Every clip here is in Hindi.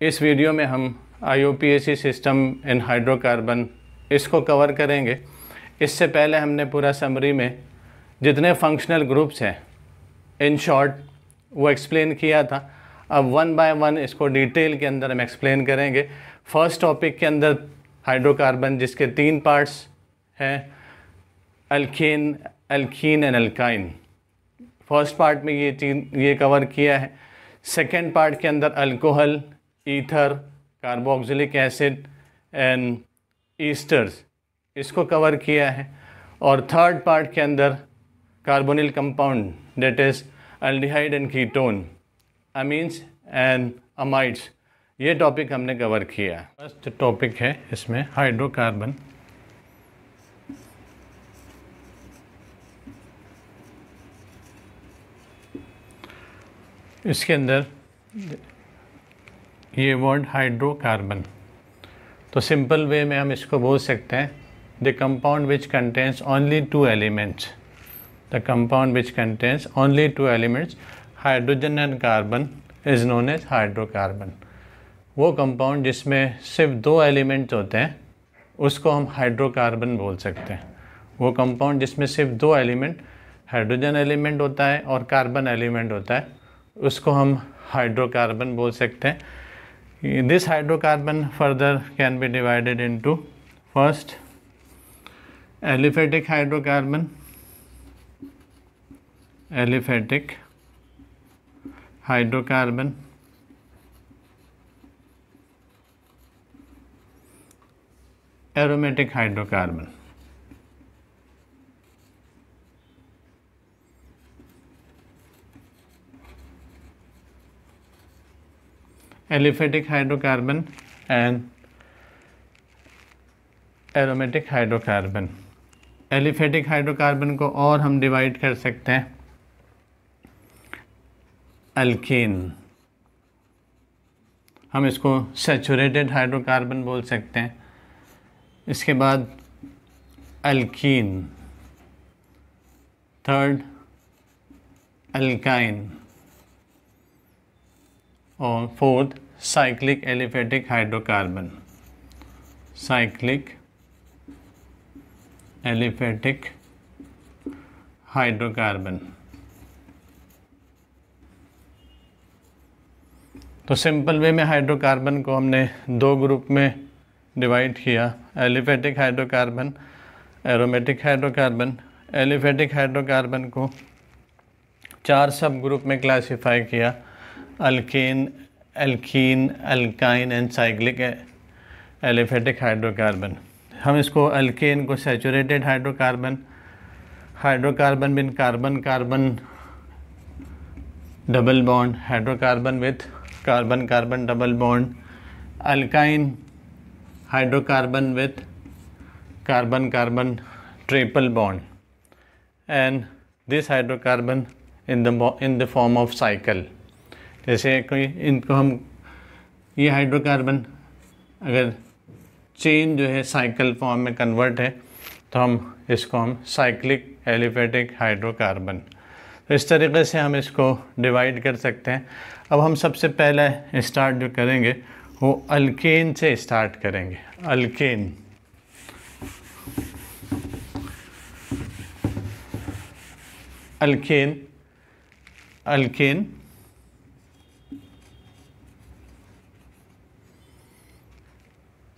इस वीडियो में हम IUPAC सिस्टम इन हाइड्रोकार्बन इसको कवर करेंगे। इससे पहले हमने पूरा समरी में जितने फंक्शनल ग्रुप्स हैं इन शॉर्ट वो एक्सप्लेन किया था। अब वन बाय वन इसको डिटेल के अंदर हम एक्सप्लेन करेंगे। फर्स्ट टॉपिक के अंदर हाइड्रोकार्बन जिसके 3 पार्ट्स हैं, alkane, alkene and alkyne. First part में ये कवर किया है। सेकेंड पार्ट के अंदर alcohol, ether, carboxylic acid and esters इसको कवर किया है। और थर्ड पार्ट के अंदर carbonyl compound that is aldehyde and ketone, amines and amides, ये टॉपिक हमने कवर किया। फर्स्ट टॉपिक है इसमें हाइड्रोकार्बन। इसके अंदर ये वर्ड हाइड्रोकार्बन, तो सिंपल वे में हम इसको बोल सकते हैं the compound which contains only 2 elements. The compound which contains only 2 elements, hydrogen and carbon, is known as hydrocarbon. वो कंपाउंड जिसमें सिर्फ 2 एलिमेंट्स होते हैं उसको हम हाइड्रोकार्बन बोल सकते हैं। वो कंपाउंड जिसमें सिर्फ 2 एलिमेंट, हाइड्रोजन एलिमेंट होता है और कार्बन एलिमेंट होता है, उसको हम हाइड्रोकार्बन बोल सकते हैं। This hydrocarbon further can be divided into first aliphatic hydrocarbon, aliphatic hydrocarbon, aromatic hydrocarbon. Aliphatic hydrocarbon and aromatic hydrocarbon. Aliphatic hydrocarbon को और हम डिवाइड कर सकते हैं अल्केन, हम इसको सैचुरेटेड हाइड्रोकार्बन बोल सकते हैं। इसके बाद अल्कीन, थर्ड अल्काइन और fourth cyclic aliphatic hydrocarbon, cyclic aliphatic hydrocarbon. तो सिंपल वे में हाइड्रोकार्बन को हमने 2 ग्रुप में डिवाइड किया, aliphatic hydrocarbon, aromatic hydrocarbon. Aliphatic hydrocarbon को 4 सब ग्रुप में क्लासिफाई किया, alkane, alkene, alkyne and cyclic aliphatic hydrocarbon. हम इसको अल्केन को saturated hydrocarbon, hydrocarbon with carbon carbon double bond, hydrocarbon with carbon carbon double bond. Alkyne hydrocarbon with carbon carbon triple bond, and this hydrocarbon in the form of cycle. जैसे कोई इनको हम ये हाइड्रोकार्बन अगर चेन जो है साइकिल फॉर्म में कन्वर्ट है तो इसको हम साइक्लिक एलिफेटिक हाइड्रोकार्बन, तो इस तरीके से हम इसको डिवाइड कर सकते हैं। अब हम सबसे पहले स्टार्ट जो करेंगे वो अल्केन से स्टार्ट करेंगे। Alkane, alkane, alkane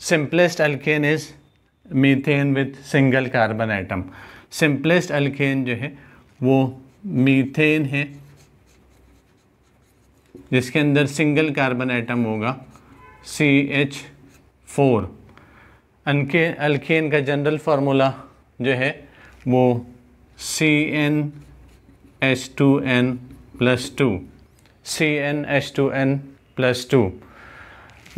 simplest alkane is methane with single carbon atom. Simplest alkane जो है वो मीथेन है जिसके अंदर सिंगल कार्बन एटम होगा CH4। अल्केन का जनरल फार्मूला जो है वो CnH2n+2, CnH2n+2।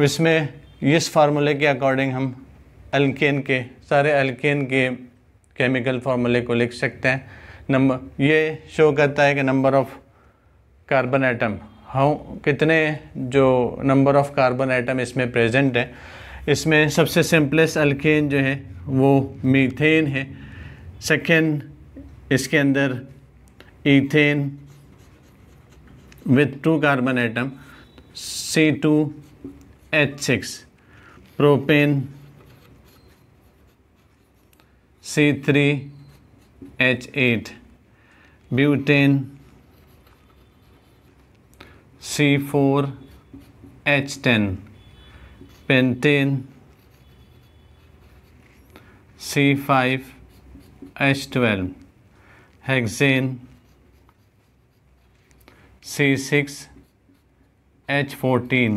इसमें इस फार्मूले के अकॉर्डिंग हम अल्केन के सारे अल्केन के केमिकल फार्मूले को लिख सकते हैं। नंबर ये शो करता है कि नंबर ऑफ़ कार्बन एटम, कितने जो नंबर ऑफ़ कार्बन एटम इसमें प्रेजेंट है। इसमें सबसे सिंपलेस्ट अल्केन जो है वो मीथेन है। सेकेंड इसके अंदर ethane with 2 carbon atom C2 H6, propane C3H8, butane C4H10, pentane C5H12, hexane C6H14,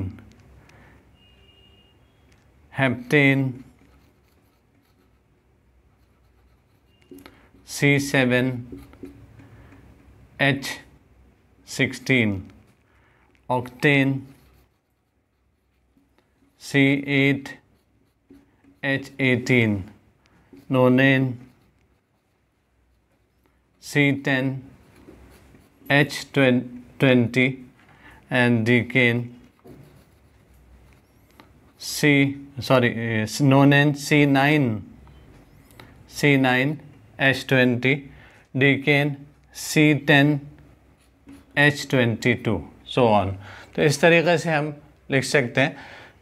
heptane C7H16, octane C8H18, नोनेन C10H20, and decane nonane C9H20, decane C10H22, so on। तो इस तरीके से हम लिख सकते हैं।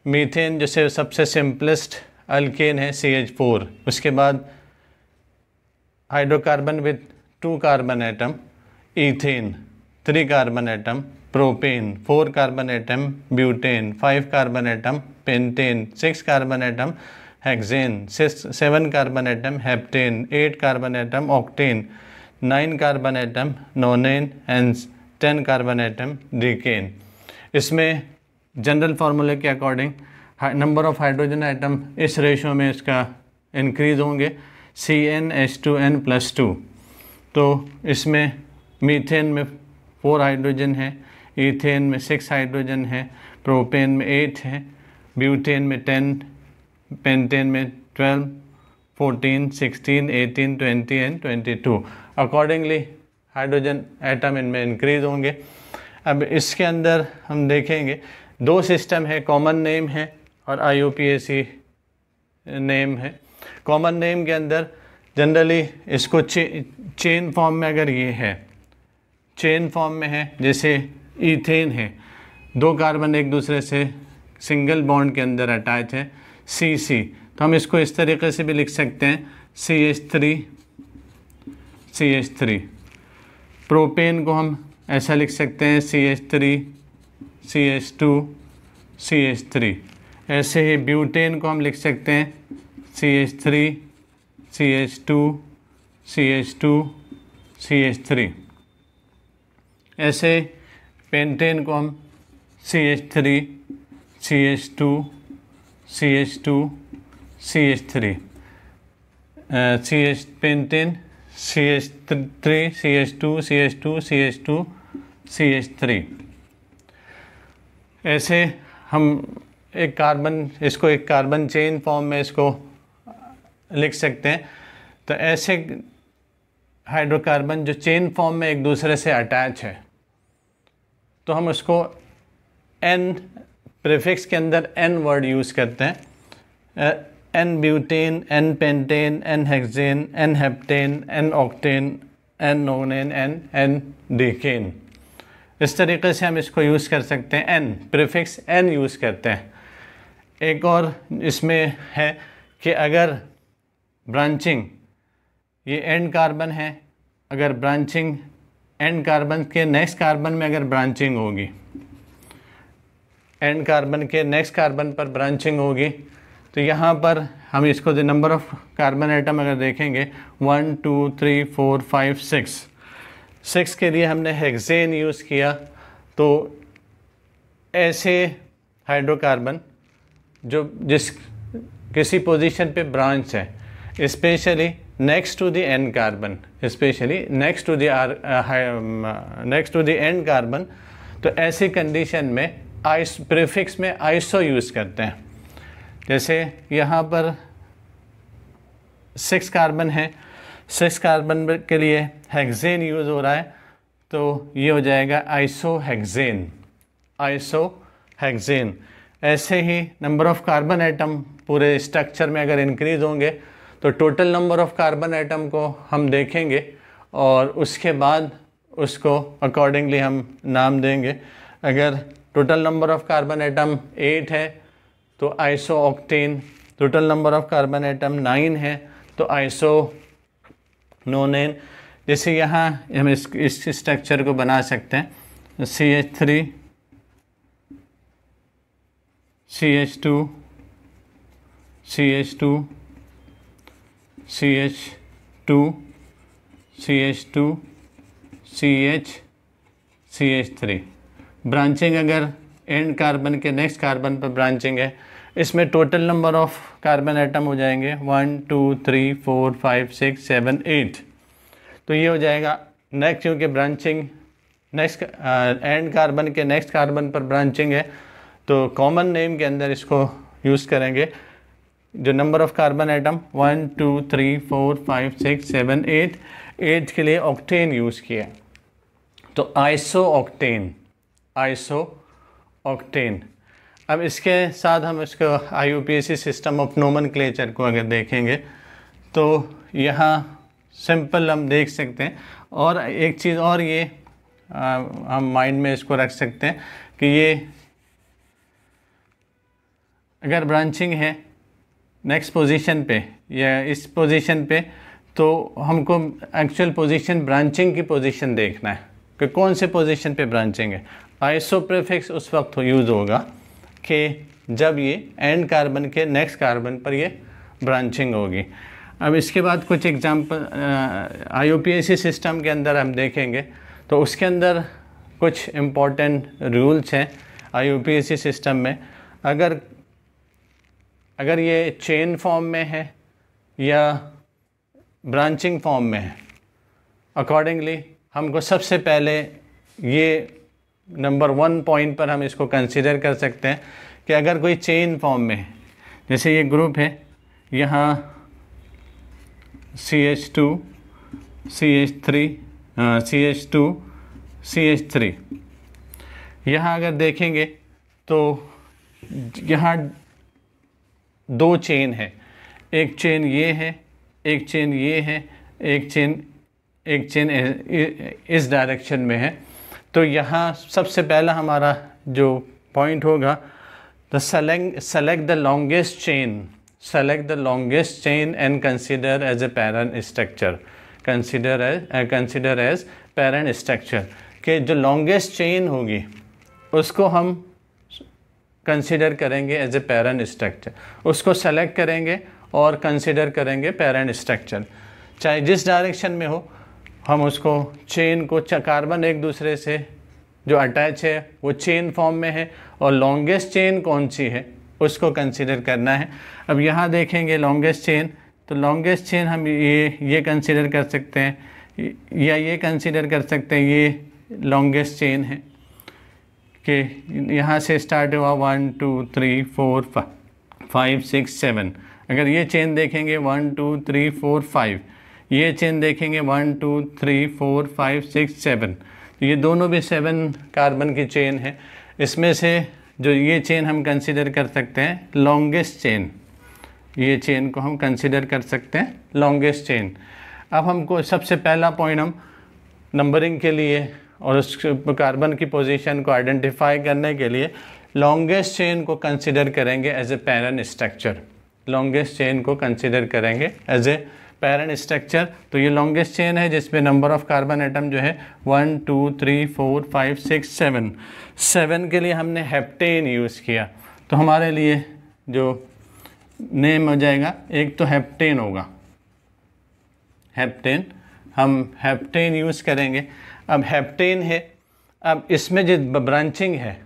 मीथेन जैसे सबसे सिंपलेस्ट अल्केन है CH4, उसके बाद hydrocarbon with 2 carbon atom, ethane 3 carbon atom, propane 4 carbon atom, butane 5 carbon atom, pentane 6 carbon atom, hexane 7 carbon atom, heptane 8 carbon atom, octane 9 carbon atom, nonane and 10 carbon atom, decane. इसमें जनरल फार्मूले के according number of hydrogen atom इस रेशो में इसका इंक्रीज होंगे, CnH2n+2। तो इसमें मीथेन में 4 हाइड्रोजन है, ईथेन में 6 हाइड्रोजन है, प्रोपेन में 8 है, ब्यूटेन में 10, पेंटेन में 12, 14, 16, 18, 20 एंड 22। अकॉर्डिंगली हाइड्रोजन एटम इनमें इंक्रीज होंगे। अब इसके अंदर हम देखेंगे 2 सिस्टम है, कॉमन नेम है और IUPAC नेम है। कॉमन नेम के अंदर जनरली इसको चेन फॉर्म में, अगर ये है चेन फॉर्म में है, जैसे ईथेन है, 2 कार्बन एक दूसरे से सिंगल बॉन्ड के अंदर अटैच है, CC, तो हम इसको इस तरीके से भी लिख सकते हैं CH3। प्रोपेन को हम ऐसा लिख सकते हैं CH3 ऐसे ही ब्यूटेन को हम लिख सकते हैं CH3 ऐसे पेंटेन को हम CH3 पेंटेन CH3 ऐसे हम एक कार्बन चेन फॉर्म में इसको लिख सकते हैं। तो ऐसे हाइड्रोकार्बन जो चेन फॉर्म में एक दूसरे से अटैच है, तो हम उसको N प्रीफिक्स के अंदर N वर्ड यूज़ करते हैं, N butane, N pentane, N hexane, N heptane, N octane, N नोनेन, N डिकेन। इस तरीके से हम इसको यूज़ कर सकते हैं, N प्रीफिक्स N यूज़ करते हैं। एक और इसमें है कि अगर ब्रांचिंग, ये एंड कार्बन है, अगर ब्रांचिंग एंड कार्बन के नेक्स्ट कार्बन में अगर ब्रांचिंग होगी, एंड कार्बन के नेक्स्ट कार्बन पर ब्रांचिंग होगी, तो यहाँ पर हम इसको नंबर ऑफ कार्बन आइटम अगर देखेंगे 1 2 3 4 5 6 के लिए हमने हेक्सेन यूज़ किया। तो ऐसे हाइड्रोकार्बन जो किसी पोजीशन पे ब्रांच है, specially next to the end carbon, next to the end carbon, तो ऐसी कंडीशन में प्रीफिक्स में आइसो यूज़ करते हैं। जैसे यहाँ पर 6 कार्बन है, 6 कार्बन के लिए हेक्सेन यूज़ हो रहा है, तो ये हो जाएगा आइसोहेक्सेन। ऐसे ही नंबर ऑफ़ कार्बन एटम पूरे स्ट्रक्चर में अगर इंक्रीज़ होंगे तो total number of carbon atom को हम देखेंगे और उसके बाद उसको अकॉर्डिंगली हम नाम देंगे। अगर total number of carbon atom 8 है तो isooctane, total number of carbon atom 9 है, तो आइसोनोनेन। जैसे यहाँ हम इस स्ट्रक्चर को बना सकते हैं CH3 CH2 CH2 CH2 CH2 CH3। Branching अगर एंड कार्बन के नेक्स्ट कार्बन पर ब्रांचिंग है, इसमें total number of carbon atom हो जाएंगे 1 2 3 4 5 6 7 8। तो ये हो जाएगा नेक्स्ट, क्योंकि ब्रांचिंग नेक्स्ट एंड कार्बन के नेक्स्ट कार्बन पर ब्रांचिंग है, तो कॉमन नेम के अंदर इसको यूज़ करेंगे। जो नंबर ऑफ कार्बन एटम 1 2 3 4 5 6 7 8, 8 के लिए ऑक्टेन यूज़ किया, तो आइसोऑक्टेन, आइसोऑक्टेन। अब इसके साथ हम इसको IUPAC सिस्टम ऑफ नोमेनक्लेचर को अगर देखेंगे तो यहाँ सिंपल हम देख सकते हैं। और एक चीज़ और ये हम माइंड में इसको रख सकते हैं कि ये अगर ब्रांचिंग है नेक्स्ट पोजीशन पे या इस पोजीशन पे, तो हमको एक्चुअल पोजीशन ब्रांचिंग की पोजीशन देखना है कि कौन से पोजीशन पे ब्रांचिंग है। आइसो प्रीफिक्स उस वक्त यूज़ होगा कि जब ये एंड कार्बन के नेक्स्ट कार्बन पर ये ब्रांचिंग होगी। अब इसके बाद कुछ एग्जांपल IUPAC सिस्टम के अंदर हम देखेंगे, तो उसके अंदर कुछ इम्पोर्टेंट रूल्स हैं IUPAC सिस्टम में। अगर ये चेन फॉर्म में है या ब्रांचिंग फॉर्म में है, अकॉर्डिंगली हमको सबसे पहले ये नंबर 1 पॉइंट पर हम इसको कंसीडर कर सकते हैं कि अगर कोई चेन फॉर्म में है, जैसे ये ग्रुप है यहाँ CH2 CH3 CH2 CH3, यहाँ अगर देखेंगे तो यहाँ 2 चेन है, एक चेन ये है, एक चेन ये है, एक चेन इस डायरेक्शन में है। तो यहाँ सबसे पहला हमारा जो पॉइंट होगा, the select the longest chain, select the longest chain and consider as a parent structure, consider as parent structure। कि जो longest chain होगी उसको हम कंसिडर करेंगे एज ए पेरेंट स्ट्रक्चर, उसको सेलेक्ट करेंगे और कंसिडर करेंगे पेरेंट स्ट्रक्चर। चाहे जिस डायरेक्शन में हो, हम उसको चेन को, कार्बन एक दूसरे से जो अटैच है वो चेन फॉर्म में है और लॉन्गेस्ट चेन कौन सी है उसको कंसिडर करना है। अब यहाँ देखेंगे लॉन्गेस्ट चेन, तो लॉन्गेस्ट चेन हम ये कंसिडर कर सकते हैं या ये कंसिडर कर सकते हैं, ये लॉन्गेस्ट चेन है कि यहाँ से स्टार्ट हुआ 1 2 3 4 5 6 7। अगर ये चेन देखेंगे 1 2 3 4 5, ये चेन देखेंगे 1 2 3 4 5 6 7, ये दोनों भी 7 कार्बन की चेन है। इसमें से जो ये चेन हम कंसिडर कर सकते हैं लॉन्गेस्ट चेन, ये चेन को हम कंसिडर कर सकते हैं लॉन्गेस्ट चेन। अब हमको सबसे पहला पॉइंट हम नंबरिंग के लिए और उस कार्बन की पोजीशन को आइडेंटिफाई करने के लिए लॉन्गेस्ट चेन को कंसिडर करेंगे as a parent structure, longest chain को कंसिडर करेंगे एज ए पेरेंट स्ट्रक्चर। तो ये लॉन्गेस्ट चेन है जिसमें नंबर ऑफ कार्बन एटम जो है 1 2 3 4 5 6 7। 7 के लिए हमने हेप्टेन यूज़ किया, तो हमारे लिए जो नेम हो जाएगा एक तो हेप्टेन होगा, हेप्टेन, हम हेप्टेन यूज़ करेंगे। अब हेप्टेन है, अब इसमें जो ब्रांचिंग है,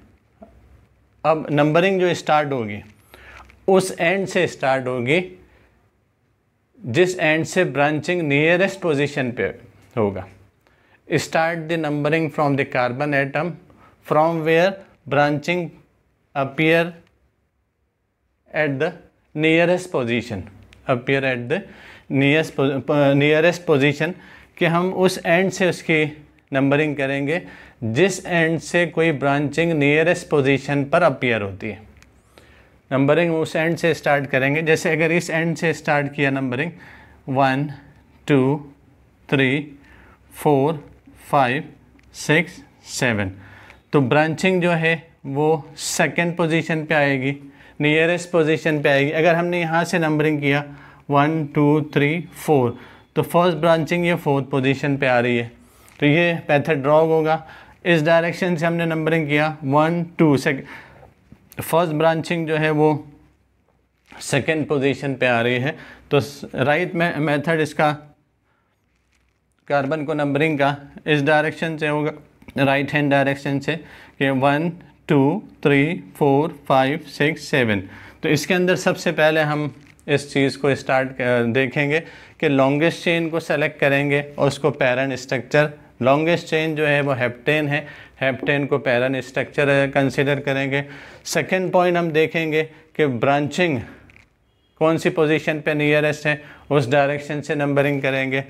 अब नंबरिंग जो स्टार्ट होगी उस एंड से स्टार्ट होगी जिस एंड से ब्रांचिंग नियरेस्ट पोजीशन पे होगा। Start the numbering from the carbon atom from where branching appear at the nearest position, appear at the nearest position, कि हम उस एंड से उसकी नंबरिंग करेंगे जिस एंड से कोई ब्रांचिंग नियरेस्ट पोजीशन पर अपीयर होती है। नंबरिंग उस एंड से स्टार्ट करेंगे, जैसे अगर इस एंड से स्टार्ट किया नंबरिंग 1 2 3 4 5 6 7, तो ब्रांचिंग जो है वो सेकंड पोजीशन पे आएगी। नियरेस्ट पोजीशन पे आएगी। अगर हमने यहाँ से नंबरिंग किया 1 2 3 4 तो फर्स्ट ब्रांचिंग ये 4th पोजीशन पे आ रही है, तो ये मेथड ड्रॉग होगा। इस डायरेक्शन से हमने नंबरिंग किया 1 2 फर्स्ट ब्रांचिंग जो है वो 2nd पोजीशन पे आ रही है, तो राइट मेथड इसका कार्बन को नंबरिंग का इस डायरेक्शन से होगा, राइट हैंड डायरेक्शन से कि 1 2 3 4 5 6 7। तो इसके अंदर सबसे पहले हम इस चीज़ को देखेंगे कि लॉन्गेस्ट चेन को सेलेक्ट करेंगे और उसको पैरेंट स्ट्रक्चर, लॉन्गेस्ट चेन जो है वो हेप्टेन है, हेप्टेन को पैरेंट स्ट्रक्चर कंसिडर करेंगे। सेकेंड पॉइंट हम देखेंगे कि ब्रांचिंग कौन सी पोजीशन पे नियरेस्ट है, उस डायरेक्शन से नंबरिंग करेंगे।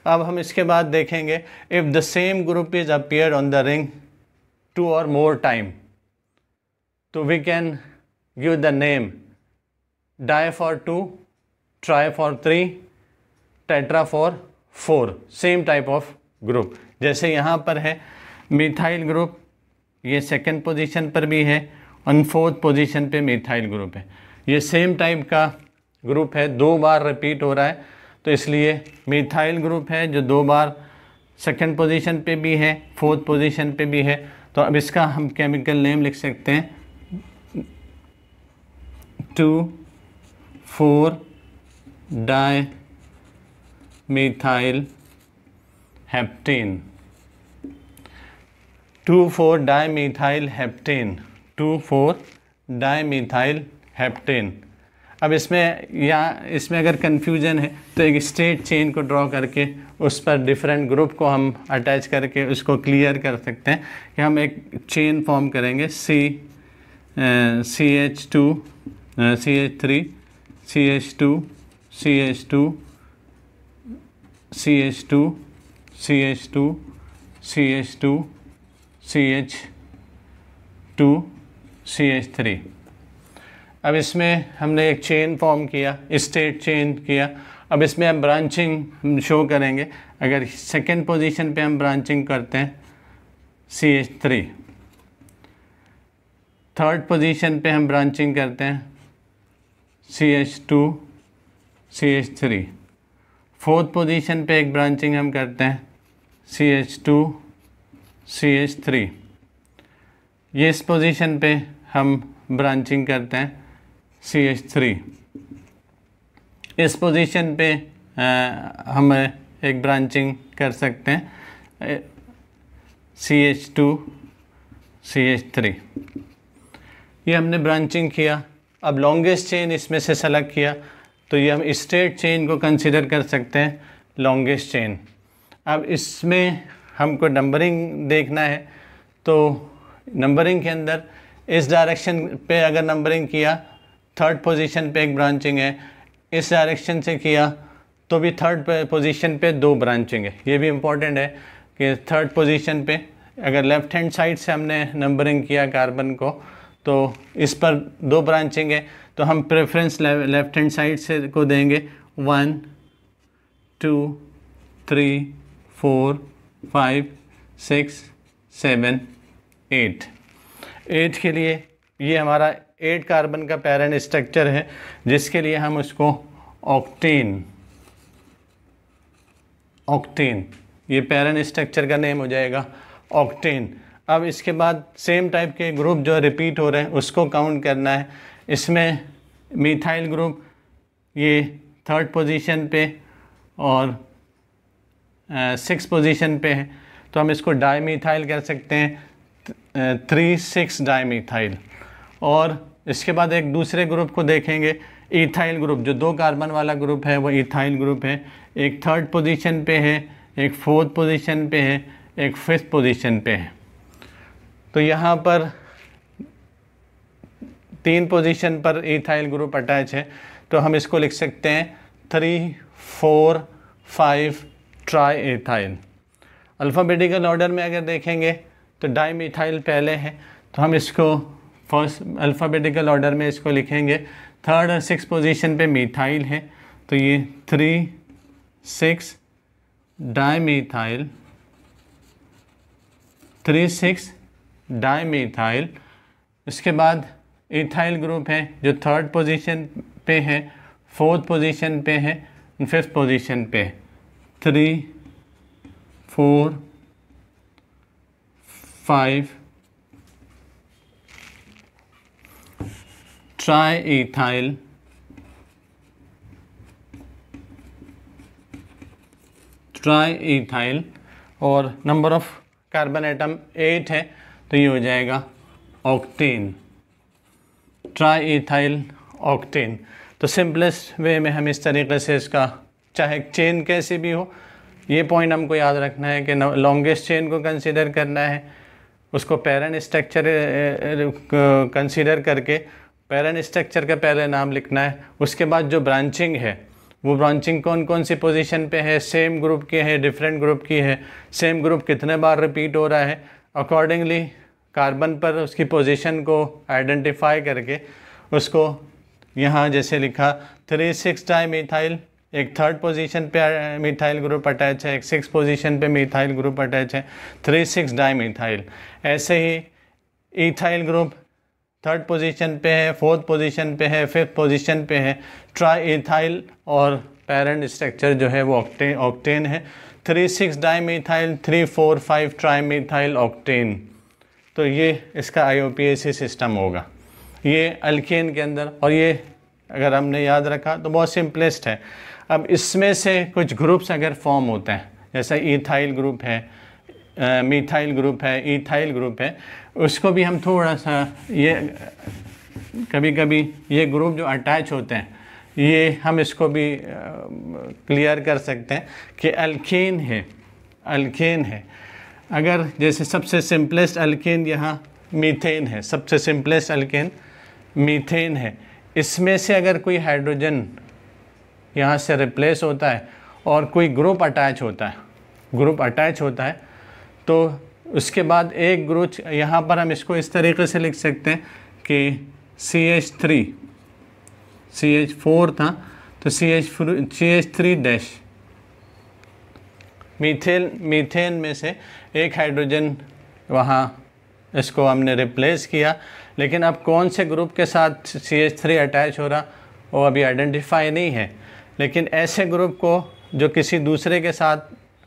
अब हम इसके बाद देखेंगे if the same group is appeared on the ring 2 or more time, तो we can give the name di for 2, tri for 3, tetra for 4, same type of group. जैसे यहाँ पर है मिथाइल ग्रुप, ये 2nd पोजीशन पर भी है और 4th पोजीशन पे मिथाइल ग्रुप है। ये सेम टाइप का ग्रुप है, 2 बार रिपीट हो रहा है, तो इसलिए मिथाइल ग्रुप है जो 2 बार 2nd पोजीशन पे भी है, 4th पोजीशन पे भी है। तो अब इसका हम केमिकल नेम लिख सकते हैं 2,4 di methyl heptane, 2,4 di methyl heptane, 2,4 di methyl heptane. अब इसमें अगर कन्फ्यूजन है तो एक स्ट्रेट चेन को ड्रॉ करके उस पर डिफरेंट ग्रुप को हम अटैच करके उसको क्लियर कर सकते हैं कि हम एक चेन फॉर्म करेंगे CH2 CH3 CH2 CH2 CH2 CH2 CH2 CH2 CH3। अब इसमें हमने एक चेन फॉर्म किया, स्ट्रेट चेन किया। अब इसमें हम ब्रांचिंग शो करेंगे। अगर 2nd पोजीशन पे हम ब्रांचिंग करते हैं CH3, 3rd पोजीशन पे हम ब्रांचिंग करते हैं CH2 CH3, 4th पोजीशन पे एक ब्रांचिंग हम करते हैं CH2 CH3, ये इस पोजीशन पे हम ब्रांचिंग करते हैं CH3, इस पोजीशन पे हम एक ब्रांचिंग कर सकते हैं CH2 CH3। ये हमने ब्रांचिंग किया। अब लॉन्गेस्ट चेन इसमें से सेलेक्ट किया तो ये हम स्ट्रेट चेन को कंसीडर कर सकते हैं लॉन्गेस्ट चेन। अब इसमें हमको नंबरिंग देखना है, तो नंबरिंग के अंदर इस डायरेक्शन पे अगर नंबरिंग किया 3rd पोजीशन पे एक ब्रांचिंग है, इस डायरेक्शन से किया तो भी 3rd पोजीशन पे 2 ब्रांचिंग है। ये भी इम्पॉर्टेंट है कि 3rd पोजीशन पे अगर लेफ़्ट हैंड साइड से हमने नंबरिंग किया कार्बन को तो इस पर 2 ब्रांचिंग है, तो हम प्रेफरेंस लेफ़्ट हैंड साइड से को देंगे 1 2 3 4 5 6 7 8। 8 के लिए ये हमारा 8 कार्बन का पैरेंट स्ट्रक्चर है, जिसके लिए हम उसको ऑक्टेन ये पैरेंट स्ट्रक्चर का नेम हो जाएगा ऑक्टेन। अब इसके बाद सेम टाइप के ग्रुप जो रिपीट हो रहे हैं उसको काउंट करना है। इसमें मिथाइल ग्रुप ये 3rd पोजीशन पे और 6th पोजीशन पे है, तो हम इसको डाईमिथाइल कर सकते हैं 3,6 डाईमिथाइल। और इसके बाद एक दूसरे ग्रुप को देखेंगे इथाइल ग्रुप, जो 2 कार्बन वाला ग्रुप है वो इथाइल ग्रुप है। एक 3rd पोजीशन पे है, एक 4th पोजीशन पे है, एक 5th पोजीशन पे है। तो यहाँ पर 3 पोजीशन पर इथाइल ग्रुप अटैच है, तो हम इसको लिख सकते हैं 3 4 5 ट्राई इथाइल। अल्फ़ाबेटिकल ऑर्डर में अगर देखेंगे तो डाईमिथाइल पहले है, तो हम इसको फर्स्ट अल्फ़ाबेटिकल ऑर्डर में इसको लिखेंगे। 3rd और 6th पोजीशन पे मिथाइल है, तो ये 3 6 डाईमिथाइल, 3 6 डाईमिथाइल। इसके बाद इथाइल ग्रुप है जो 3rd पोजीशन पे है, 4th पोजीशन पे है, 5th पोजीशन पे है। 3, 4, 5 ट्राई इथाइल और नंबर ऑफ कार्बन एटम 8 है, तो ये हो जाएगा ऑक्टेन, ट्राई इथाइल ऑक्टेन। तो सिंपलेस्ट वे में हम इस तरीके से इसका, चाहे चेन कैसी भी हो, ये पॉइंट हमको याद रखना है कि लॉन्गेस्ट चेन को कंसीडर करना है, उसको पैरेंट स्ट्रक्चर कंसीडर करके पैरेंट स्ट्रक्चर का पहले नाम लिखना है। उसके बाद जो ब्रांचिंग है वो ब्रांचिंग कौन कौन सी पोजीशन पे है, सेम ग्रुप की है, डिफरेंट ग्रुप की है, सेम ग्रुप कितने बार रिपीट हो रहा है, अकॉर्डिंगली कार्बन पर उसकी पोजीशन को आइडेंटिफाई करके उसको यहाँ जैसे लिखा 3,6 डाइमीथाइल, एक 3rd पोजीशन पे मिथाइल ग्रुप अटैच है, एक 6th पोजीशन पे मिथाइल ग्रुप अटैच है, 3,6 डाइमीथाइल। ऐसे ही इथाइल ग्रुप 3rd पोजीशन पे है, 4th पोजीशन पे है, 5th पोजीशन पे है। ट्राई इथाइल और पेरेंट स्ट्रक्चर जो है वो ऑक्टेन है। 3,6 डाइमीथाइल, 3, 4, 5 ट्राइमीथाइल ऑक्टेन। तो ये इसका IUPAC सिस्टम होगा, ये अल्केन के अंदर। और ये अगर हमने याद रखा तो बहुत सिंपलेस्ट है। अब इसमें से कुछ ग्रुप्स अगर फॉर्म होते हैं, जैसा इथाइल ग्रुप है, मिथाइल ग्रुप है, इथाइल ग्रुप है, उसको भी हम थोड़ा सा, ये कभी कभी ये ग्रुप जो अटैच होते हैं ये हम इसको भी क्लियर कर सकते हैं कि अल्केन है। अगर जैसे सबसे सिंपलेस्ट अल्केन यहाँ मीथेन है, सबसे सिंपलेस्ट अल्केन मीथेन है। इसमें से अगर कोई हाइड्रोजन यहाँ से रिप्लेस होता है और कोई ग्रुप अटैच होता है, तो उसके बाद एक ग्रुप यहाँ पर हम इसको इस तरीके से लिख सकते हैं कि CH4 था तो CH3 डैश, मीथेन में से एक हाइड्रोजन वहाँ इसको हमने रिप्लेस किया, लेकिन अब कौन से ग्रुप के साथ CH3 अटैच हो रहा वो अभी आइडेंटिफाई नहीं है। लेकिन ऐसे ग्रुप को जो किसी दूसरे के साथ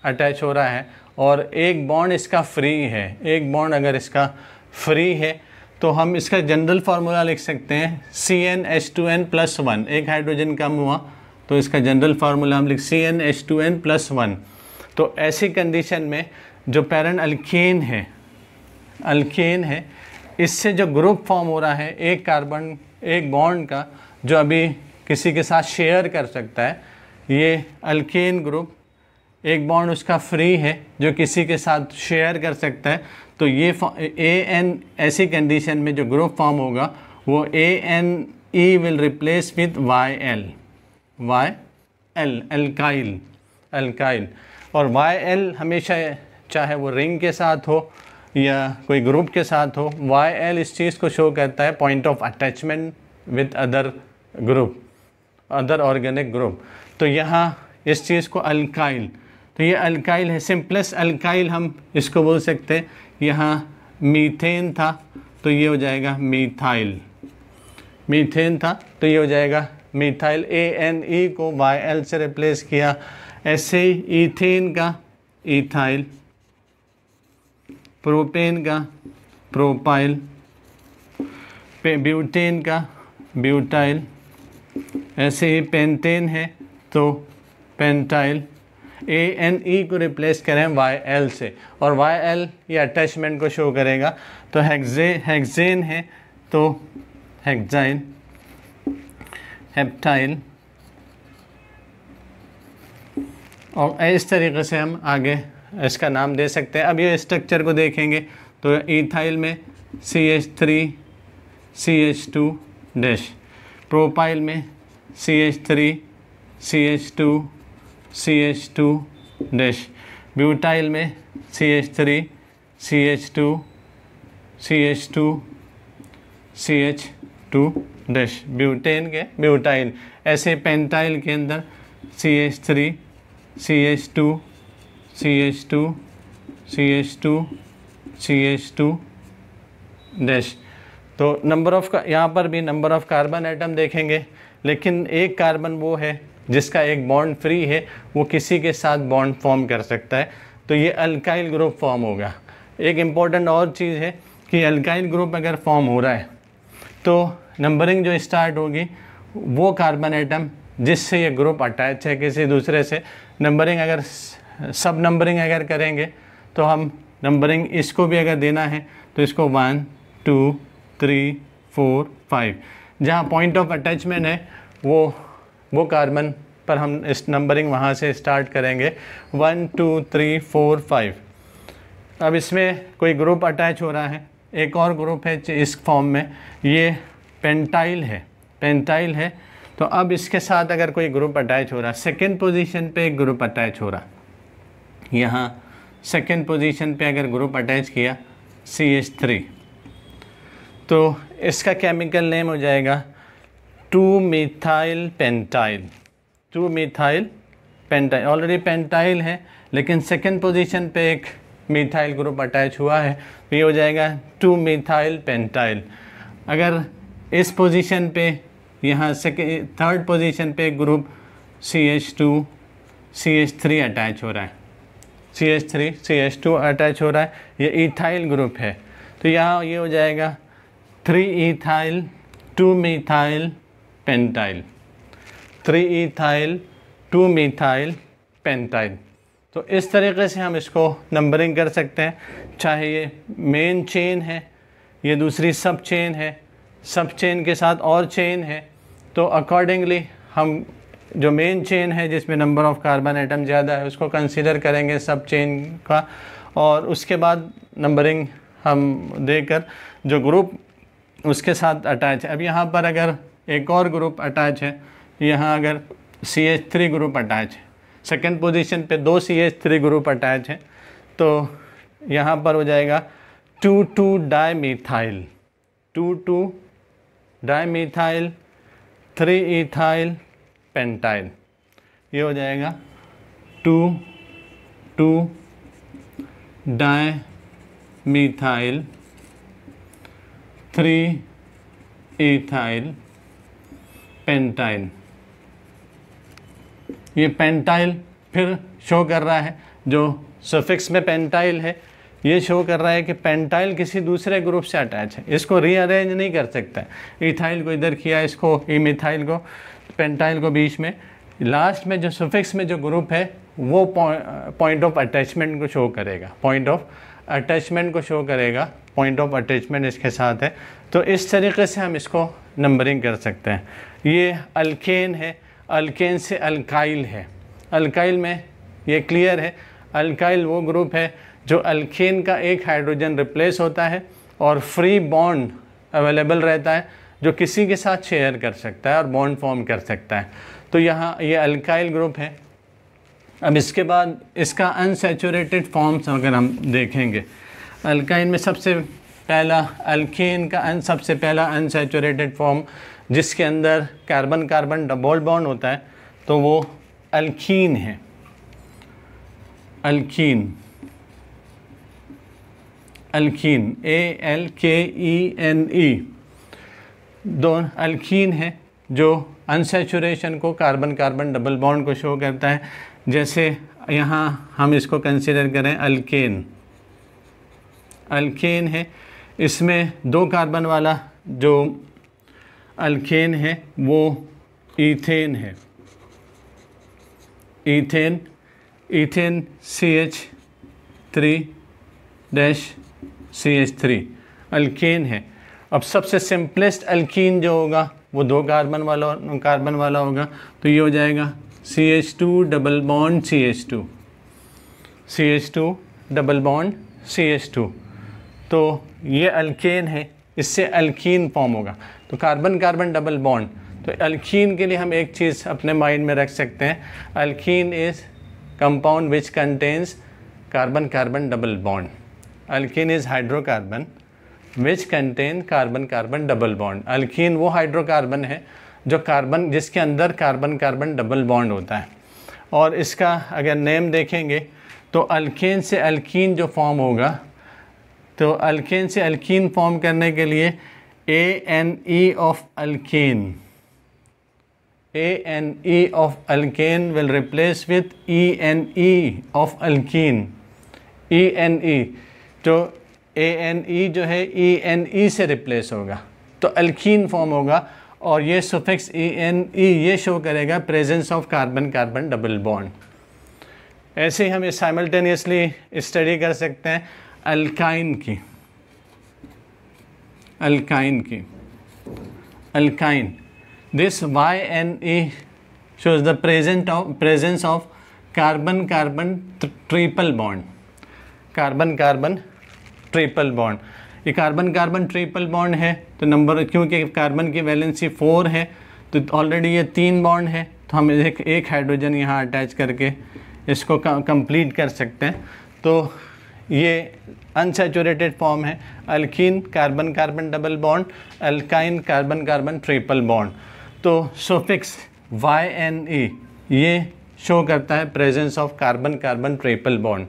अटैच हो रहा है और एक बॉन्ड इसका फ्री है, एक बॉन्ड अगर इसका फ्री है तो हम इसका जनरल फार्मूला लिख सकते हैं CnH2n+1। एक हाइड्रोजन कम हुआ तो इसका जनरल फार्मूला हम लिख CnH2n+1। तो ऐसी कंडीशन में जो पेरेंट अल्केन है, इससे जो ग्रुप फॉर्म हो रहा है एक कार्बन, एक बॉन्ड का जो अभी किसी के साथ शेयर कर सकता है, ये अल्केन ग्रुप, एक बॉन्ड उसका फ्री है जो किसी के साथ शेयर कर सकता है। तो ये AN, ऐसी कंडीशन में जो ग्रुप फॉर्म होगा वो ANE will replace with YL, alkyl. और YL हमेशा, चाहे वो रिंग के साथ हो या कोई ग्रुप के साथ हो, YL इस चीज़ को शो करता है point of attachment with other organic group. तो यहाँ इस चीज़ को अल्काइल, तो ये अल्काइल है। सिंपलेस्ट अल्काइल हम इसको बोल सकते हैं। यहाँ मीथेन था तो ये हो जाएगा मीथाइल, तो ये हो जाएगा मीथाइल। ANE को YL से रिप्लेस किया। ऐसे ही ईथेन का इथाइल, प्रोपेन का प्रोपाइल, ब्यूटेन का ब्यूटाइल। ऐसे ही पेंटेन है तो पेंटाइल। ANE को रिप्लेस करें YL से और YL ये अटैचमेंट को शो करेगा। तो हेक्सेन है तो हेक्साइल, हेप्टाइल। और इस तरीके से हम आगे इसका नाम दे सकते हैं। अब ये स्ट्रक्चर को देखेंगे तो इथाइल में CH3 CH2 डैश, प्रोपाइल में CH3 CH2 CH2 dash, butyl में CH3 CH2 CH2 CH2 dash, butane के ब्यूटाइल। ऐसे पेंटाइल के अंदर CH3 CH2 CH2 CH2 CH2 dash. तो नंबर ऑफ का यहाँ पर भी नंबर ऑफ कार्बन एटम देखेंगे, लेकिन एक कार्बन वो है जिसका एक बॉन्ड फ्री है, वो किसी के साथ बॉन्ड फॉर्म कर सकता है, तो ये अल्काइल ग्रुप फॉर्म होगा। एक इम्पॉर्टेंट और चीज़ है कि अल्काइल ग्रुप अगर फॉर्म हो रहा है तो नंबरिंग जो स्टार्ट होगी वो कार्बन एटम जिससे ये ग्रुप अटैच है किसी दूसरे से, नंबरिंग अगर सब नंबरिंग अगर करेंगे तो हम नंबरिंग इसको भी अगर देना है तो इसको 1 2 3 4 5, जहाँ पॉइंट ऑफ अटैचमेंट है वो कार्बन पर हम इस नंबरिंग वहाँ से स्टार्ट करेंगे 1 2 3 4 5। अब इसमें कोई ग्रुप अटैच हो रहा है, एक और ग्रुप है इस फॉर्म में, ये पेंटाइल है। तो अब इसके साथ अगर कोई ग्रुप अटैच हो रहा है, सेकेंड पोजीशन पे एक ग्रुप अटैच हो रहा, यहाँ सेकेंड पोजीशन पे अगर ग्रुप अटैच किया CH3, तो इसका केमिकल नेम हो जाएगा 2-methyl पेंटाइल। ऑलरेडी पेंटाइल है लेकिन सेकेंड पोजीशन पे एक मिथाइल ग्रुप अटैच हुआ है, तो ये हो जाएगा 2-methyl पेंटाइल। अगर इस पोजीशन पे यहाँ थर्ड पोजीशन पे ग्रुप CH2 CH3 अटैच हो रहा है, CH3 CH2 अटैच हो रहा है, ये इथाइल ग्रुप है, तो यहाँ ये हो जाएगा 3-ethyl 2-methyl pentyl, 3-ethyl 2-methyl pentyl. तो इस तरीके से हम इसको नंबरिंग कर सकते हैं, चाहे ये मेन चेन है, ये दूसरी सब चेन है, सब चेन के साथ और चेन है, तो अकॉर्डिंगली हम जो मेन चेन है जिसमें नंबर ऑफ़ कार्बन एटम ज़्यादा है उसको कंसीडर करेंगे सब चेन का, और उसके बाद नंबरिंग हम देकर जो ग्रुप उसके साथ अटैच है। अब यहाँ पर अगर एक और ग्रुप अटैच है, यहाँ अगर CH3 ग्रुप अटैच है, सेकेंड पोजीशन पे 2 CH3 ग्रुप अटैच है, तो यहाँ पर हो जाएगा 2,2-dimethyl 3-ethyl पेंटाइल, ये हो जाएगा 2,2-dimethyl 3-ethyl पेंटाइल। ये पेंटाइल फिर शो कर रहा है, जो सफिक्स में पेंटाइल है ये शो कर रहा है कि पेंटाइल किसी दूसरे ग्रुप से अटैच है, इसको रीअरेंज नहीं कर सकता है, इथाइल को इधर किया, इसको इमिथाइल को, पेंटाइल को बीच में, लास्ट में जो सफिक्स में जो ग्रुप है वो पॉइंट ऑफ अटैचमेंट को शो करेगा, पॉइंट ऑफ अटैचमेंट इसके साथ है। तो इस तरीके से हम इसको नंबरिंग कर सकते हैं। ये अल्केन है, अल्केन से अल्काइल है, अल्काइल में ये क्लियर है, अल्काइल वो ग्रुप है जो अल्केन का एक हाइड्रोजन रिप्लेस होता है और फ्री बॉन्ड अवेलेबल रहता है जो किसी के साथ शेयर कर सकता है और बॉन्ड फॉर्म कर सकता है, तो यहाँ ये अल्काइल ग्रुप है। अब इसके बाद इसका अनसैचुरेटेड फॉर्म्स अगर हम देखेंगे, अल्काइन में सबसे पहला अल्केन का सबसे पहला अनसैचुरेटेड फॉर्म जिसके अंदर कार्बन कार्बन डबल बॉन्ड होता है, तो वो अल्कीन है, अल्कीन ALKENE, दोनों अल्कीन है जो अनसैचुरेशन को कार्बन कार्बन डबल बॉन्ड को शो करता है। जैसे यहाँ हम इसको कंसिडर करें अल्केन है, इसमें 2 कार्बन वाला जो अल्केन है वो ईथेन है, ईथेन CH3-CH3 अल्केन है। अब सबसे सिंपलेस्ट अल्कीन जो होगा वो 2 कार्बन वाला होगा, तो ये हो जाएगा CH2 डबल बॉन्ड CH2, तो ये अल्केन है, इससे अल्कीन फॉर्म होगा, तो कार्बन कार्बन डबल बॉन्ड। तो अल्कीन के लिए हम एक चीज़ अपने माइंड में रख सकते हैं, alkyne is compound which contains carbon carbon double bond, alkyne is hydrocarbon which contain carbon carbon double bond. Alkyne वो हाइड्रोकार्बन है जो कार्बन जिसके अंदर कार्बन कार्बन डबल बॉन्ड होता है। और इसका अगर नेम देखेंगे तो अल्केन से अल्कीन जो फॉर्म होगा, तो अल्केन से अल्कीन फॉर्म करने के लिए ANE of alkane, ANE of alkane will replace with ENE of alkene, ENE, तो ANE जो है ENE से रिप्लेस होगा तो अल्कीन फॉर्म होगा, और ये सुफिक्स ENE ये शो करेगा presence of carbon carbon double bond. ऐसे ही हम इस साइमल्टेनियसली स्टडी कर सकते हैं अल्काइन की, alkyne this YNE shows the presence of carbon carbon triple bond, carbon carbon triple bond. ये कार्बन कार्बन ट्रिपल बॉन्ड है तो नंबर, क्योंकि कार्बन की वैलेंसी 4 है तो ऑलरेडी ये 3 बॉन्ड है, तो हम एक हाइड्रोजन यहाँ अटैच करके इसको कंप्लीट कर सकते हैं। तो ये अनसैचुरेटेड फॉर्म है alkyne carbon carbon double bond, alkyne carbon carbon triple bond. तो सुफिक्स YNE ये शो करता है presence of carbon carbon triple bond,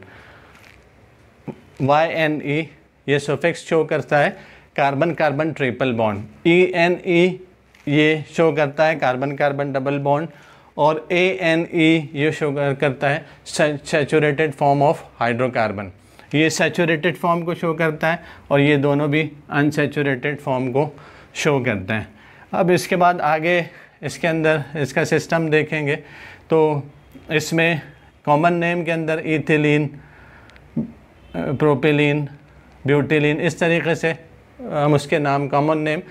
YNE ये सुफिक्स शो करता है carbon carbon triple bond, ENE ये शो करता है कार्बन कार्बन डबल बॉन्ड, और ANE ये शो करता है सैचुरेटेड फॉर्म ऑफ हाइड्रोकार्बन। ये सैचुरेटेड फॉर्म को शो करता है और ये दोनों भी अनसैचुरेटेड फॉर्म को शो करते हैं। अब इसके बाद आगे इसके अंदर इसका सिस्टम देखेंगे तो इसमें कॉमन नेम के अंदर इथिलीन, प्रोपिलीन, ब्यूटिलीन, इस तरीके से हम उसके नाम कॉमन नेम,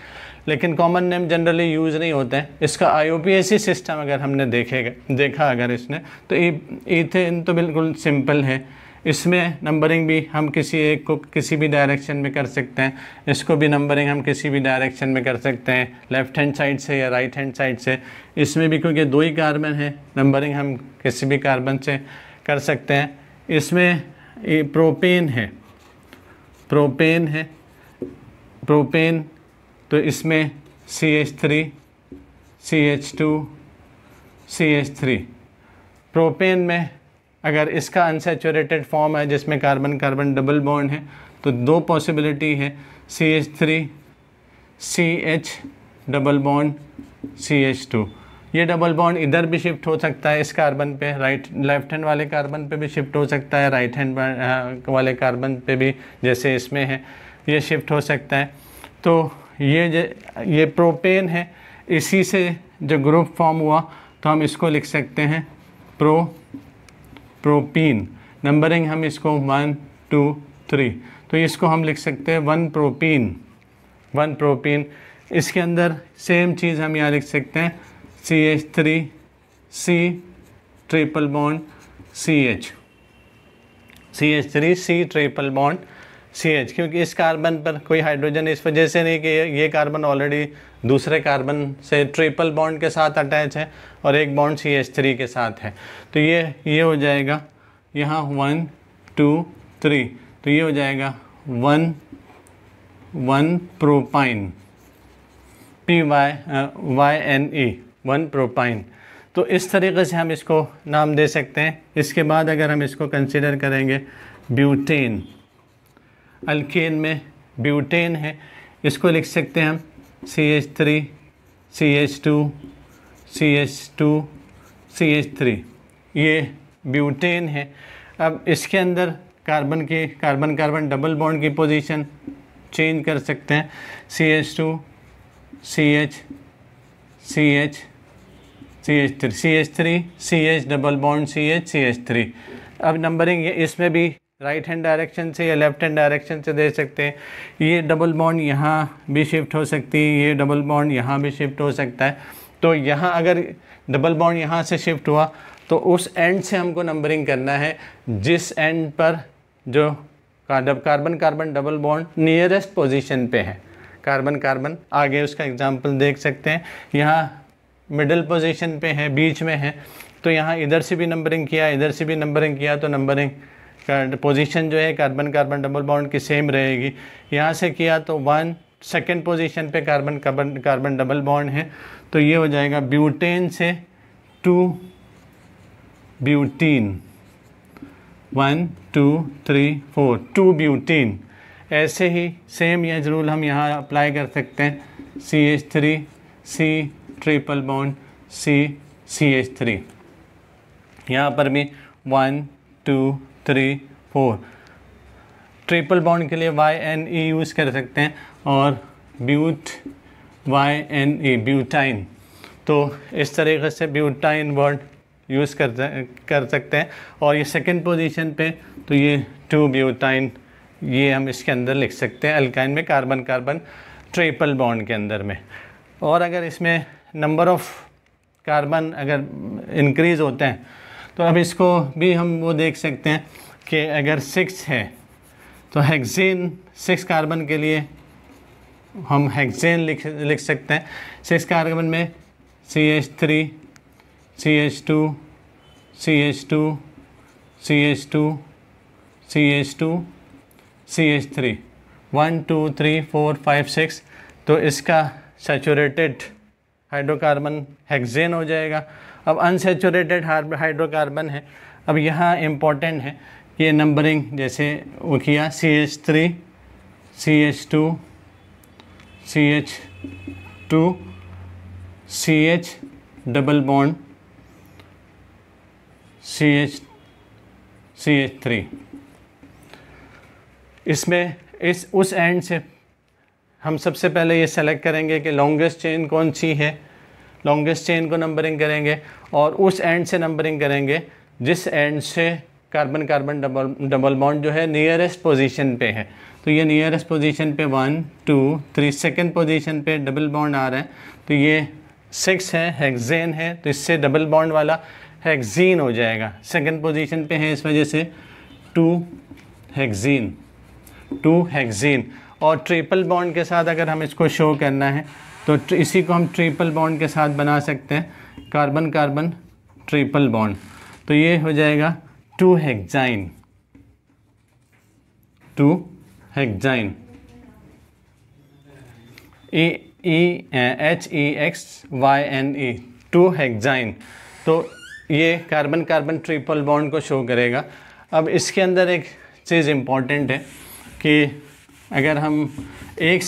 लेकिन कॉमन नेम जनरली यूज़ नहीं होते हैं। इसका IUPAC सिस्टम अगर हमने देखा अगर इसने तो ईथेन तो बिल्कुल सिंपल है, इसमें नंबरिंग भी हम किसी एक को किसी भी डायरेक्शन में कर सकते हैं, इसको भी नंबरिंग हम किसी भी डायरेक्शन में कर सकते हैं, लेफ़्ट हैंड साइड से या राइट हैंड साइड से। इसमें भी क्योंकि 2 ही कार्बन है नंबरिंग हम किसी भी कार्बन से कर सकते हैं। इसमें प्रोपेन है, प्रोपेन तो इसमें CH3 CH2 CH3। प्रोपेन में अगर इसका अनसैचुरेटेड फॉर्म है जिसमें कार्बन कार्बन डबल बॉन्ड है तो 2 पॉसिबिलिटी है, CH3 CH double bond CH2। ये डबल बॉन्ड इधर भी शिफ्ट हो सकता है इस कार्बन पे, लेफ्ट हैंड वाले कार्बन पे भी शिफ्ट हो सकता है, राइट हैंड वाले कार्बन पे भी जैसे इसमें है ये शिफ्ट हो सकता है। तो ये प्रोपेन है, इसी से जो ग्रुप फॉर्म हुआ तो हम इसको लिख सकते हैं प्रोपीन। नंबरिंग हम इसको 1 2 3, तो इसको हम लिख सकते हैं 1 प्रोपीन। इसके अंदर सेम चीज़ हम यहाँ लिख सकते हैं CH3 C triple bond CH, CH3 C triple bond CH, क्योंकि इस कार्बन पर कोई हाइड्रोजन इस वजह से नहीं कि ये कार्बन ऑलरेडी दूसरे कार्बन से ट्रिपल बॉन्ड के साथ अटैच है और एक बॉन्ड CH3 के साथ है। तो ये हो जाएगा यहाँ 1 2 3, तो ये हो जाएगा 1 प्रोपाइन YNE 1 प्रोपाइन। तो इस तरीके से हम इसको नाम दे सकते हैं। इसके बाद अगर हम इसको कंसिडर करेंगे ब्यूटेन, अल्केन में ब्यूटेन है, इसको लिख सकते हैं हम CH3 CH2 CH2 CH3, ये ब्यूटेन है। अब इसके अंदर कार्बन कार्बन डबल बॉन्ड की पोजीशन चेंज कर सकते हैं, CH2 CH CH CH3 CH3 CH double bond CH CH3। अब नंबरिंग इसमें भी राइट हैंड डायरेक्शन से या लेफ्ट हैंड डायरेक्शन से दे सकते हैं। ये डबल बॉन्ड यहाँ भी शिफ्ट हो सकती है, ये डबल बॉन्ड यहाँ भी शिफ्ट हो सकता है। तो यहाँ अगर डबल बॉन्ड यहाँ से शिफ्ट हुआ तो उस एंड से हमको नंबरिंग करना है जिस एंड पर जो carbon carbon double bond nearest position पे है। कार्बन कार्बन आगे उसका एग्जांपल देख सकते हैं, यहाँ मिडिल पोजीशन पे है, बीच में है, तो यहाँ इधर से भी नंबरिंग किया इधर से भी नंबरिंग किया तो नंबरिंग का पोजीशन जो है कार्बन कार्बन डबल बॉन्ड की सेम रहेगी। यहाँ से किया तो 1 सेकेंड पोजीशन पे कार्बन कार्बन डबल बॉन्ड है, तो ये हो जाएगा ब्यूटेन से 2 ब्यूटीन 1 2 3 4 2 ब्यूटीन। ऐसे ही सेम ये रूल हम यहाँ अप्लाई कर सकते हैं, CH3 C triple bond C CH3। यहाँ पर भी 1 2 3 4 ट्रिपल बॉन्ड के लिए YNE यूज़ कर सकते हैं, और ब्यूट YNE ब्यूटाइन। तो इस तरीके से ब्यूटाइन बॉन्ड यूज़ कर सकते हैं। और ये सेकंड पोजीशन पे तो ये 2 ब्यूटाइन, ये हम इसके अंदर लिख सकते हैं अल्काइन में, कार्बन कार्बन ट्रिपल बॉन्ड के अंदर में। और अगर इसमें नंबर ऑफ़ कार्बन अगर इंक्रीज़ होते हैं तो अब इसको भी हम वो देख सकते हैं कि अगर 6 है तो हेक्सेन 6 कार्बन के लिए हम हेक्सेन लिख सकते हैं। 6 कार्बन में CH3 CH2 CH2 CH2 CH2 CH3 1 2 3 4 5 6। तो इसका सैचुरेटेड हाइड्रोकार्बन हेक्सेन हो जाएगा। अब अनसैचुरेटेड हाइड्रोकार्बन है। अब यहाँ इम्पोर्टेंट है कि ये नंबरिंग जैसे वो किया, CH3 CH2 CH2 CH double bond CH3। इसमें उस एंड से हम सबसे पहले ये सेलेक्ट करेंगे कि लॉन्गेस्ट चेन कौन सी है, लॉन्गेस्ट चेन को नंबरिंग करेंगे, और उस एंड से नंबरिंग करेंगे जिस एंड से कार्बन कार्बन डबल बॉन्ड जो है नियरेस्ट पोजीशन पे है। तो ये नियरेस्ट पोजीशन पे 1 2 3, सेकंड पोजीशन पे डबल बॉन्ड आ रहा है, तो ये 6 है, हेक्सेन है, तो इससे डबल बॉन्ड वाला हेक्सीन हो जाएगा। सेकंड पोजीशन पे है, इस वजह से 2 हेक्सीन 2 हेक्सीन। और ट्रिपल बॉन्ड के साथ अगर हम इसको शो करना है तो इसी को हम ट्रिपल बॉन्ड के साथ बना सकते हैं, कार्बन कार्बन ट्रिपल बॉन्ड। तो ये हो जाएगा 2 हेक्साइन 2 हेक्साइन HEXYNE 2 हेक्साइन। तो ये कार्बन कार्बन ट्रिपल बॉन्ड को शो करेगा। अब इसके अंदर एक चीज़ इम्पॉर्टेंट है कि अगर हम एक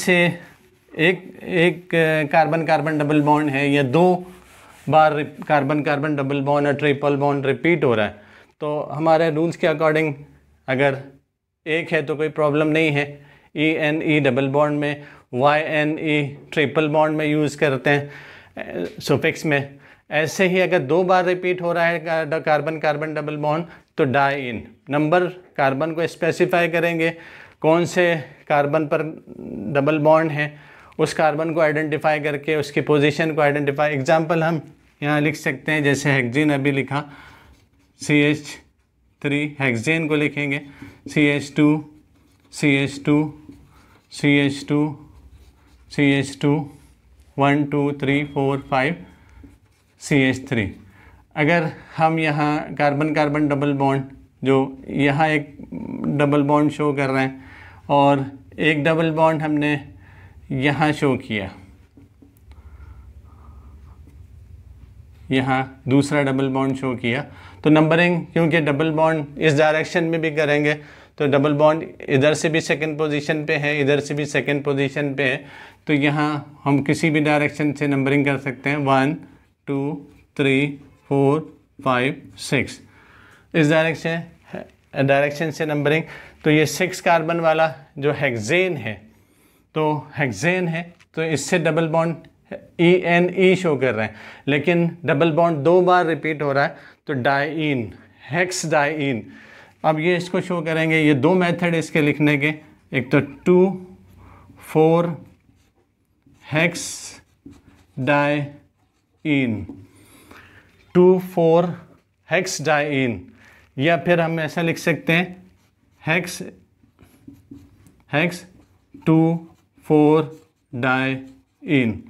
कार्बन कार्बन डबल बॉन्ड है या 2 बार कार्बन कार्बन डबल बॉन्ड और ट्रिपल बॉन्ड रिपीट हो रहा है, तो हमारे रूल्स के अकॉर्डिंग अगर एक है तो कोई प्रॉब्लम नहीं है, ENE डबल बॉन्ड में, YNE ट्रिपल बॉन्ड में यूज़ करते हैं सुफिक्स में। ऐसे ही अगर 2 बार रिपीट हो रहा है कार्बन कार्बन डबल बॉन्ड तो डाई इन, नंबर कार्बन को स्पेसिफाई करेंगे, कौन से कार्बन पर डबल बॉन्ड है, उस कार्बन को आइडेंटिफाई करके उसकी पोजीशन को आइडेंटिफाई। एग्जांपल हम यहाँ लिख सकते हैं, जैसे हेक्सेन अभी लिखा, CH3 हेक्सेन को लिखेंगे CH2 CH2 CH2 CH2 1 2 3 4 5 CH3। अगर हम यहाँ कार्बन कार्बन डबल बॉन्ड, जो यहाँ एक डबल बॉन्ड शो कर रहे हैं और एक डबल बॉन्ड हमने यहाँ शो किया, यहाँ दूसरा डबल बॉन्ड शो किया, तो नंबरिंग क्योंकि डबल बॉन्ड इस डायरेक्शन में भी करेंगे तो डबल बॉन्ड इधर से भी सेकंड पोजीशन पे है, इधर से भी सेकंड पोजीशन पे है, तो यहाँ हम किसी भी डायरेक्शन से नंबरिंग कर सकते हैं 1 2 3 4 5 6 इस डायरेक्शन से नंबरिंग। तो ये 6 कार्बन वाला जो हेक्सेन है, तो हेक्सेन है तो इससे डबल बॉन्ड ENE शो कर रहे हैं, लेकिन डबल बॉन्ड 2 बार रिपीट हो रहा है तो डाईन, हेक्स डाईन। अब ये इसको शो करेंगे, ये 2 मेथड इसके लिखने के, एक तो 2 4 हेक्स डाईन 2 4 हेक्स डाईन, या फिर हम ऐसा लिख सकते हैं हेक्स 2 4 डाईन।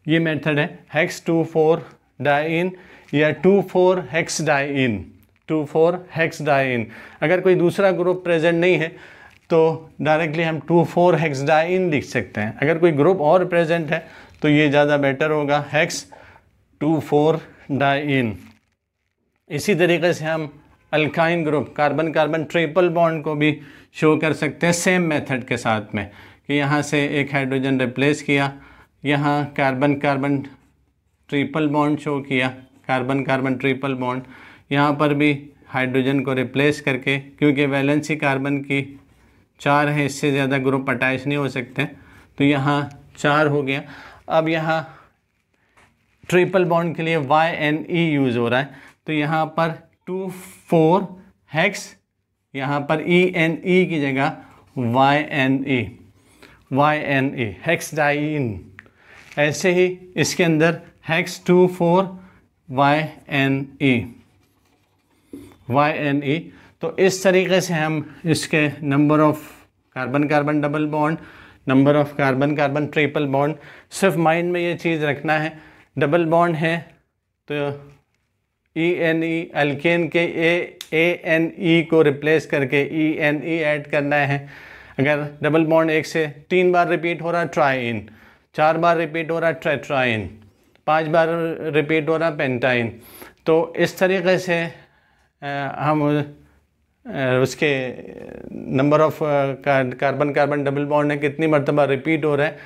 ये मेथड है हेक्स 2 4 डाईन या 2 4 हेक्स डाईन, 2 4 हेक्स डाईन। अगर कोई दूसरा ग्रुप प्रेजेंट नहीं है तो डायरेक्टली हम 2 4 हेक्स डाईन लिख सकते हैं। अगर कोई ग्रुप और प्रेजेंट है तो ये ज़्यादा बेटर होगा, हेक्स 2 4 डाईन। इसी तरीके से हम alkyne group carbon carbon triple bond को भी शो कर सकते हैं सेम मेथड के साथ में, कि यहाँ से एक हाइड्रोजन रिप्लेस किया, यहाँ carbon carbon triple bond show किया, कार्बन कार्बन ट्रिपल बॉन्ड, यहाँ पर भी हाइड्रोजन को रिप्लेस करके, क्योंकि वैलेंसी कार्बन की 4 है, इससे ज़्यादा ग्रुप अटैच नहीं हो सकते, तो यहाँ 4 हो गया। अब यहाँ ट्रिपल बॉन्ड के लिए YNE यूज़ हो रहा है, तो यहाँ पर 2,4 हेक्स, यहाँ पर ENE की जगह YNE हेक्स डाइइन। ऐसे ही इसके अंदर हेक्स 2,4 YNE। तो इस तरीके से हम इसके number of carbon carbon double bond, number of carbon carbon triple bond, सिर्फ माइंड में ये चीज़ रखना है, डबल बॉन्ड है तो ENE अल्केन के ANE को रिप्लेस करके ENE ऐड करना है। अगर डबल बॉन्ड 1 से 3 बार रिपीट हो रहा है ट्राइन, 4 बार रिपीट हो रहा है टेट्राइन, 5 बार रिपीट हो रहा है पेंटाइन। तो इस तरीके से हम उसके number of carbon carbon double bond है कितनी मरतबा रिपीट हो रहा है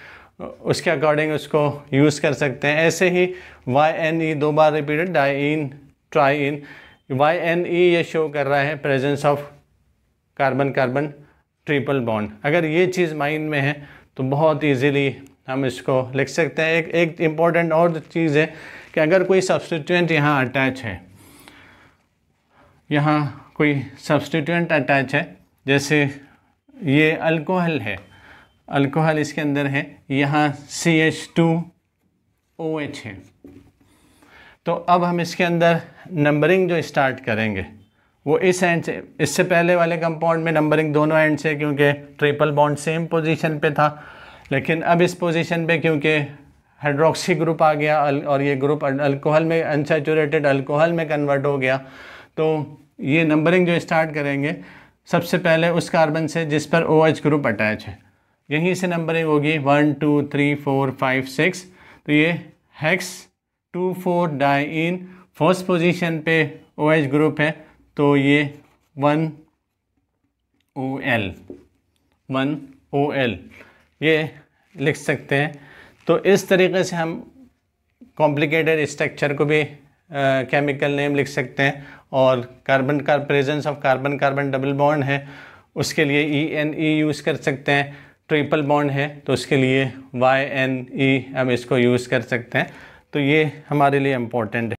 उसके अकॉर्डिंग उसको यूज़ कर सकते हैं। ऐसे ही YNE 2 बार रिपीटेड, डाइइन, ट्राइन। YNE ये शो कर रहा है presence of carbon carbon triple bond. अगर ये चीज़ माइंड में है तो बहुत इजीली हम इसको लिख सकते हैं। एक इम्पॉर्टेंट और चीज़ है कि अगर कोई सब्स्टिट्यूएंट यहाँ अटैच है, यहाँ कोई सब्स्टिट्यूएंट अटैच है, जैसे ये अल्कोहल है, अल्कोहल इसके अंदर है, यहाँ CH2OH है, तो अब हम इसके अंदर नंबरिंग जो स्टार्ट करेंगे वो इस एंड से, इससे पहले वाले कंपाउंड में नंबरिंग दोनों एंड से, क्योंकि ट्रिपल बॉन्ड सेम पोजीशन पे था, लेकिन अब इस पोजीशन पे क्योंकि हाइड्रोक्सी ग्रुप आ गया और ये ग्रुप अल्कोहल में, अनसैचुरेटेड अल्कोहल में कन्वर्ट हो गया, तो ये नंबरिंग जो स्टार्ट करेंगे सबसे पहले उस कार्बन से जिस पर OH ग्रुप अटैच है, यहीं से नंबरिंग होगी 1 2 3 4 5 6। तो ये हेक्स 2,4 डाइइन, फर्स्ट पोजीशन पे OH ग्रुप है, तो ये 1OL ये लिख सकते हैं। तो इस तरीके से हम कॉम्प्लिकेटेड स्ट्रक्चर को भी केमिकल नेम लिख सकते हैं। और कार्बन का presence of carbon carbon double bond है उसके लिए ENE यूज़ कर सकते हैं, ट्रिपल बॉन्ड है तो उसके लिए YNE हम इसको यूज़ कर सकते हैं। तो ये हमारे लिए इम्पोर्टेंट है।